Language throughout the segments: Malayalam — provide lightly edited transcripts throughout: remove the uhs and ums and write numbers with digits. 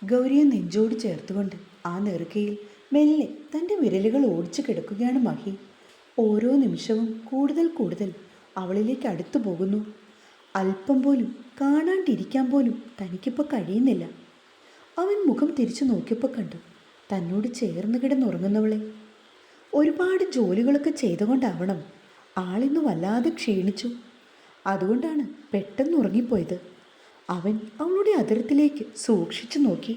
ഗൗരിയെ നെഞ്ചോട് ചേർത്തുകൊണ്ട് ആ നെറുകയിൽ മെല്ലെ തൻ്റെ വിരലുകൾ ഓടിച്ചു കിടക്കുകയാണ് മഹി. ഓരോ നിമിഷവും കൂടുതൽ കൂടുതൽ അവളിലേക്ക് അടുത്തു പോകുന്നു. അല്പം പോലും കാണാണ്ടിരിക്കാൻ പോലും തനിക്കിപ്പോൾ കഴിയുന്നില്ല. അവൻ മുഖം തിരിച്ചു നോക്കിയപ്പോൾ കണ്ടു തന്നോട് ചേർന്ന് കിടന്നുറങ്ങുന്നവളെ. ഒരുപാട് ജോലികളൊക്കെ ചെയ്തുകൊണ്ടാവണം ആളിന്ന് വല്ലാതെ ക്ഷീണിച്ചു. അതുകൊണ്ടാണ് പെട്ടെന്ന് ഉറങ്ങിപ്പോയത്. അവൻ അവളുടെ അതിരത്തിലേക്ക് സൂക്ഷിച്ചു നോക്കി.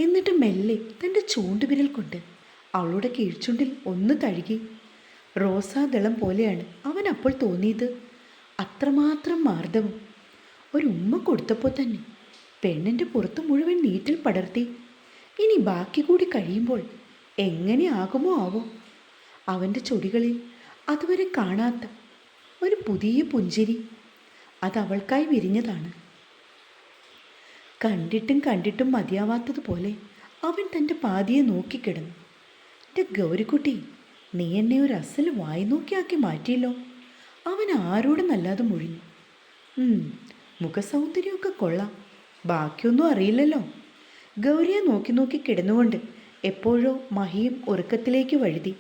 എന്നിട്ട് മെല്ലെ തൻ്റെ ചൂണ്ടുവിരൽ കൊണ്ട് അവളുടെ കീഴ്ചുണ്ടിൽ ഒന്ന് തഴുകി. റോസാദളം പോലെയാണ് അവൻ അപ്പോൾ തോന്നിയത്. അത്രമാത്രം മാർദ്ദവം. ഒരു ഉമ്മ കൊടുത്തപ്പോൾ തന്നെ പെണ്ണിൻ്റെ പുറത്ത് മുഴുവൻ നീറ്റിൽ പടർത്തി. ഇനി ബാക്കി കൂടി കഴിയുമ്പോൾ എങ്ങനെയാകുമോ ആവോ. അവൻ്റെ ചൊടികളിൽ അതുവരെ കാണാത്ത ഒരു പുതിയ പുഞ്ചിരി അത് അവൾക്കായി വിരിഞ്ഞതാണ്. കണ്ടിട്ടും കണ്ടിട്ടും മതിയാവാത്തതുപോലെ അവൻ തൻ്റെ പാതിയെ നോക്കിക്കിടന്നു. എൻ്റെ ഗൗരിക്കുട്ടി, നീ എന്നെ ഒരു അസൽ വായി നോക്കിയാക്കി മാറ്റിയല്ലോ. അവൻ ആരോടും നല്ലാതെ മൊഴിഞ്ഞു. മുഖസൗന്ദര്യമൊക്കെ കൊള്ളാം, ബാക്കിയൊന്നും അറിയില്ലല്ലോ. ഗൗരിയെ നോക്കി നോക്കി കിടന്നുകൊണ്ട് എപ്പോഴോ മഹിയും ഉറക്കത്തിലേക്ക് വഴുതി.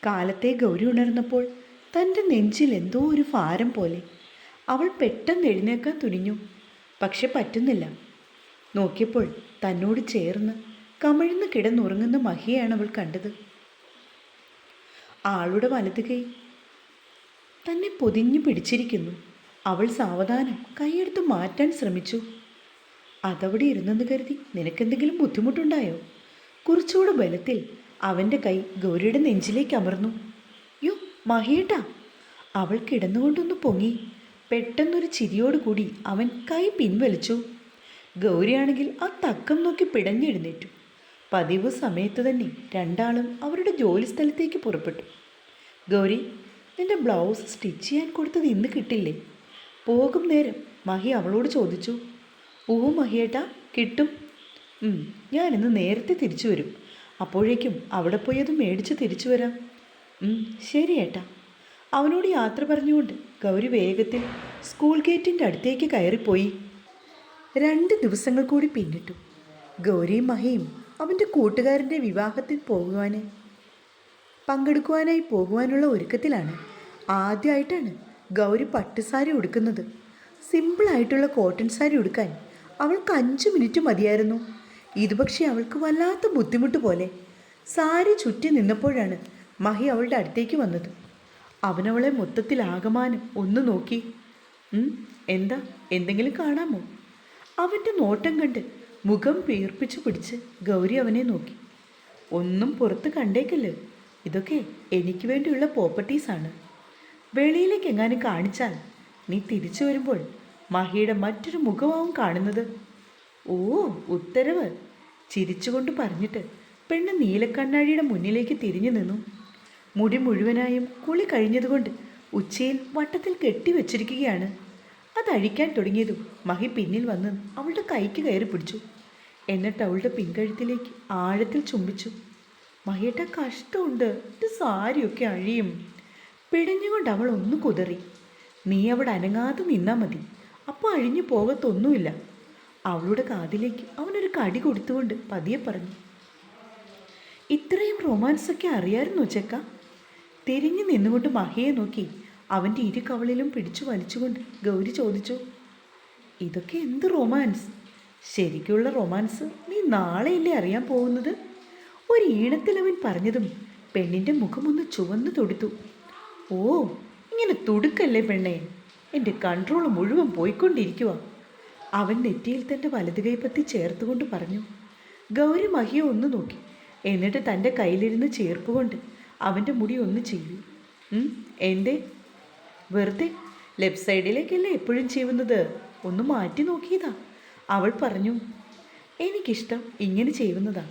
കാലത്തെ ഗൗരി ഉണർന്നപ്പോൾ തൻ്റെ നെഞ്ചിൽ എന്തോ ഒരു ഭാരം പോലെ. അവൾ പെട്ടെന്ന് എഴുന്നേക്കാൻ തുനിഞ്ഞു. പക്ഷെ പറ്റുന്നില്ല. നോക്കിയപ്പോൾ തന്നോട് ചേർന്ന് കമിഴ്ന്ന് കിടന്നുറങ്ങുന്ന മഹിയാണ് അവൾ കണ്ടത്. ആളുടെ വലത് കൈ തന്നെ പൊതിഞ്ഞു പിടിച്ചിരിക്കുന്നു. അവൾ സാവധാനം കൈയെടുത്ത് മാറ്റാൻ ശ്രമിച്ചു. അതവിടെ ഇരുന്നെന്ന് കരുതി നിനക്കെന്തെങ്കിലും ബുദ്ധിമുട്ടുണ്ടായോ? കുറച്ചുകൂടെ ബലത്തിൽ അവൻ്റെ കൈ ഗൗരിയുടെ നെഞ്ചിലേക്ക് അമർന്നു. യോ മഹിയേട്ടാ! അവൾ കിടന്നുകൊണ്ടൊന്ന് പൊങ്ങി. പെട്ടെന്നൊരു ചിരിയോടുകൂടി അവൻ കൈ പിൻവലിച്ചു. ഗൗരിയാണെങ്കിൽ ആ തക്കം നോക്കി പിടഞ്ഞെഴുന്നേറ്റു. പതിവ് സമയത്ത് തന്നെ രണ്ടാളും അവരുടെ ജോലി സ്ഥലത്തേക്ക് പുറപ്പെട്ടു. ഗൗരി, നിന്റെ ബ്ലൗസ് സ്റ്റിച്ച് ചെയ്യാൻ കൊടുത്തത് ഇന്ന് കിട്ടില്ലേ? പോകും നേരം മഹി അവളോട് ചോദിച്ചു. ഓ മഹിയേട്ടാ, കിട്ടും. ഞാനിന്ന് നേരത്തെ തിരിച്ചു വരും. അപ്പോഴേക്കും അവിടെ പോയി അത് മേടിച്ച് തിരിച്ചു വരാം. ശരി ഏട്ടാ. അവനോട് യാത്ര പറഞ്ഞുകൊണ്ട് ഗൗരി വേഗത്തിൽ സ്കൂൾ ഗേറ്റിൻ്റെ അടുത്തേക്ക് കയറിപ്പോയി. 2 ദിവസങ്ങൾ കൂടി പിന്നിട്ടു. ഗൗരിയും മഹിയും അവൻ്റെ കൂട്ടുകാരൻ്റെ വിവാഹത്തിൽ പങ്കെടുക്കുവാനായി പോകുവാനുള്ള ഒരുക്കത്തിലാണ്. ആദ്യമായിട്ടാണ് ഗൗരി പട്ടുസാരി ഉടുക്കുന്നത്. സിമ്പിളായിട്ടുള്ള കോട്ടൺ സാരി ഉടുക്കാൻ അവൾക്ക് 5 മിനിറ്റ് മതിയായിരുന്നു. ഇത് പക്ഷേ അവൾക്ക് വല്ലാത്ത ബുദ്ധിമുട്ട് പോലെ. സാരി ചുറ്റി നിന്നപ്പോഴാണ് മഹി അവളുടെ അടുത്തേക്ക് വന്നത്. അവനവളെ മൊത്തത്തിലാകമാനം ഒന്ന് നോക്കി. എന്താ, എന്തെങ്കിലും കാണാമോ? അവൻ്റെ നോട്ടം കണ്ട് മുഖം വീർപ്പിച്ചു പിടിച്ച് ഗൗരി അവനെ നോക്കി. ഒന്നും പുറത്ത് കണ്ടേക്കല്ലേ, ഇതൊക്കെ എനിക്ക് വേണ്ടിയുള്ള പ്രോപ്പർട്ടീസാണ്. വെളിയിലേക്ക് എങ്ങാനും കാണിച്ചാൽ നീ തിരിച്ചു വരുമ്പോൾ മഹിയുടെ മറ്റൊരു മുഖമാവും കാണുന്നത്. ഓ ഉത്തരവ്! ചിരിച്ചുകൊണ്ട് പറഞ്ഞിട്ട് പെണ്ണ് നീലക്കണ്ണാടിയുടെ മുന്നിലേക്ക് തിരിഞ്ഞു നിന്നു. മുടി മുഴുവനായും കുളി കഴിഞ്ഞതുകൊണ്ട് ഉച്ചയിൽ വട്ടത്തിൽ കെട്ടിവെച്ചിരിക്കുകയാണ്. അതഴിക്കാൻ തുടങ്ങിയതും മഹി പിന്നിൽ വന്ന് അവളുടെ കൈക്ക് കയറി പിടിച്ചു. എന്നിട്ട് അവളുടെ പിൻകഴുത്തിലേക്ക് ആഴത്തിൽ ചുംബിച്ചു. മഹിയുടെ കഷ്ടമുണ്ട്, ഇത് സാരിയൊക്കെ അഴിയും. പിടഞ്ഞുകൊണ്ട് അവൾ ഒന്ന് കുതറി. നീ അവിടെ അനങ്ങാതെ നിന്നാൽ മതി, അപ്പോൾ അഴിഞ്ഞു പോകത്തൊന്നുമില്ല. അവളുടെ കാതിലേക്ക് അവനൊരു കടി കൊടുത്തുകൊണ്ട് പതിയെ പറഞ്ഞു. ഇത്രയും റൊമാൻസൊക്കെ അറിയാമായിരുന്നു ചെക്ക? തിരിഞ്ഞു നിന്നുകൊണ്ട് മഹിയെ നോക്കി അവൻ്റെ ഇരു കവളിലും പിടിച്ചു വലിച്ചുകൊണ്ട് ഗൗരി ചോദിച്ചു. ഇതൊക്കെ എന്ത് റൊമാൻസ്? ശരിക്കുള്ള റൊമാൻസ് നീ നാളെയല്ലേ അറിയാൻ പോകുന്നത്? ഒരു ഈണത്തിൽ അവൻ പറഞ്ഞതും പെണ്ണിൻ്റെ മുഖമൊന്ന് ചുവന്നു തൊടുത്തു. ഓ, ഇങ്ങനെ തുടുക്കല്ലേ പെണ്ണേ, എൻ്റെ കൺട്രോൾ മുഴുവൻ പോയിക്കൊണ്ടിരിക്കുക. അവൻ നെറ്റിയിൽ തൻ്റെ വലതു കൈപ്പത്തി ചേർത്തുകൊണ്ട് പറഞ്ഞു. ഗൗരി മഹിയെ ഒന്ന് നോക്കി. എന്നിട്ട് തൻ്റെ കയ്യിലിരുന്ന് ചേർപ്പുകൊണ്ട് അവൻ്റെ മുടി ഒന്ന് ചെയ്തു. എന്തേ? വെറുതെ, ലെഫ്റ്റ് സൈഡിലേക്കല്ലേ എപ്പോഴും ചെയ്യുന്നത്, ഒന്ന് മാറ്റി നോക്കിയതാ. അവൾ പറഞ്ഞു. എനിക്കിഷ്ടം ഇങ്ങനെ ചെയ്യുന്നതാ.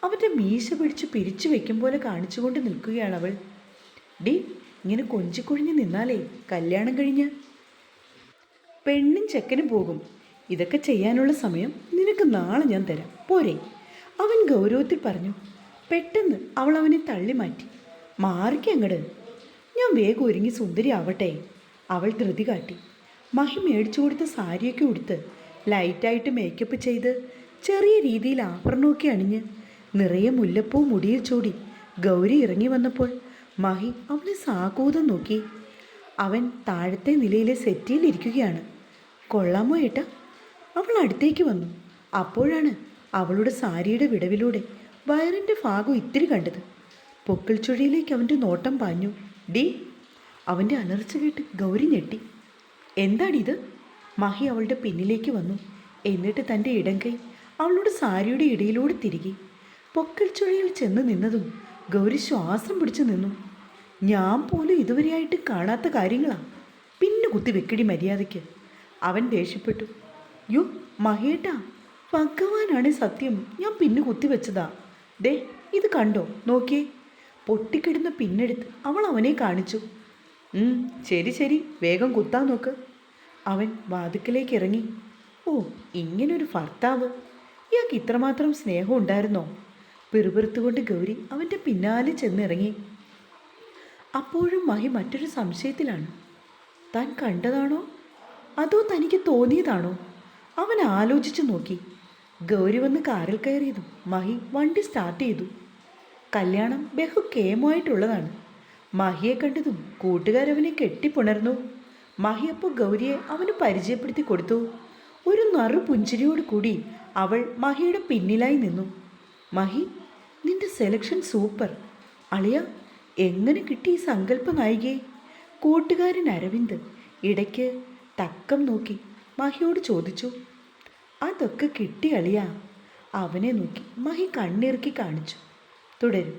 അവൻ്റെ മീശ പിടിച്ച് പിരിച്ചു വെക്കും പോലെ കാണിച്ചുകൊണ്ട് നിൽക്കുകയാണ് അവൾ. ഡി, ഇങ്ങനെ കൊഞ്ചിക്കൊഴിഞ്ഞ് നിന്നാലേ കല്യാണം കഴിഞ്ഞ് പെണ്ണും ചെക്കനും പോകും. ഇതൊക്കെ ചെയ്യാനുള്ള സമയം നിനക്ക് നാളെ ഞാൻ തരാം, പോരെ? അവൻ ഗൗരവത്തിൽ പറഞ്ഞു. പെട്ടെന്ന് അവൾ അവനെ തള്ളി മാറ്റി. മാറിക്കങ്ങട്, ഞാൻ വേഗം ഒരുങ്ങി സുന്ദരി ആവട്ടെ. അവൾ ധൃതി കാട്ടി. മഹി മേടിച്ചു കൊടുത്ത സാരിയൊക്കെ ഉടുത്ത് ലൈറ്റായിട്ട് മേക്കപ്പ് ചെയ്ത് ചെറിയ രീതിയിൽ ആഭരണമൊക്കെ അണിഞ്ഞ് നിറയെ മുല്ലപ്പൂ മുടിയിൽ ചൂടി ഗൗരി ഇറങ്ങി വന്നപ്പോൾ മഹി അവളെ സാകൂതം നോക്കി. അവൻ താഴത്തെ നിലയിലെ സെറ്റിയിലിരിക്കുകയാണ്. കൊള്ളാമോ ഏട്ടാ? അവൾ അടുത്തേക്ക് വന്നു. അപ്പോഴാണ് അവളുടെ സാരിയുടെ വിടവിലൂടെ വയറിൻ്റെ ഭാഗം ഇത്തിരി കണ്ടത്. പൊക്കിൾ ചുഴിയിലേക്ക് അവൻ്റെ നോട്ടം പാഞ്ഞു. ഡി! അവൻ്റെ അലർച്ച കേട്ട് ഗൗരി ഞെട്ടി. എന്താണിത്? മഹി അവളുടെ പിന്നിലേക്ക് വന്നു. എന്നിട്ട് തൻ്റെ ഇടംകൈ അവളുടെ സാരിയുടെ ഇടയിലൂടെ തിരികെ. പൊക്കിൾ ചുഴിയിൽ ചെന്ന് നിന്നതും ഗൗരി ശ്വാസം പിടിച്ചു നിന്നു. ഞാൻ പോലും ഇതുവരെയായിട്ട് കാണാത്ത കാര്യങ്ങളാണ്. പിന്നെ കുത്തി വെക്കടി മര്യാദയ്ക്ക്. അവൻ ദേഷ്യപ്പെട്ടു. യോ മഹിയേട്ടാ, ഭഗവാനാണ് സത്യം, ഞാൻ പിന്നു കുത്തിവെച്ചതാ. ദേ ഇത് കണ്ടോ, നോക്കിയേ. പൊട്ടിക്കിടുന്ന പിന്നെടുത്ത് അവൾ അവനെ കാണിച്ചു. ശരി ശരി, വേഗം കുത്താൻ നോക്ക്. അവൻ വാതിക്കലേക്ക് ഇറങ്ങി. ഓ, ഇങ്ങനൊരു ഭർത്താവ്! ഇയാൾക്ക് ഇത്രമാത്രം സ്നേഹം ഉണ്ടായിരുന്നോ? പിറുപിറുത്തുകൊണ്ട് ഗൗരി അവൻ്റെ പിന്നാലെ ചെന്നിറങ്ങി. അപ്പോഴും മഹി മറ്റൊരു സംശയത്തിലാണ്. താൻ കണ്ടതാണോ അതോ തനിക്ക് തോന്നിയതാണോ? അവൻ ആലോചിച്ചു നോക്കി. ഗൗരി വന്ന് കാറിൽ കയറിയതും മഹി വണ്ടി സ്റ്റാർട്ട് ചെയ്തു. കല്യാണം ബഹുക്കേമമായിട്ടുള്ളതാണ്. മഹിയെ കണ്ടതും കൂട്ടുകാരവനെ കെട്ടിപ്പുണർന്നു. മഹി അപ്പോൾ ഗൗരിയെ അവന് പരിചയപ്പെടുത്തി കൊടുത്തു. ഒരു നറു പുഞ്ചിരിയോട് കൂടി അവൾ മഹിയുടെ പിന്നിലായി നിന്നു. മഹി, നിന്റെ സെലക്ഷൻ സൂപ്പർ. അളിയ, എങ്ങനെ കിട്ടി ഈ സങ്കല്പ നായികയെ? കൂട്ടുകാരൻ അരവിന്ദ് ഇടയ്ക്ക് തക്കം നോക്കി മഹിയോട് ചോദിച്ചു. അതൊക്കെ കിട്ടി അളിയ. അവനെ നോക്കി മഹി കണ്ണിറുക്കി കാണിച്ചു. തുടരും.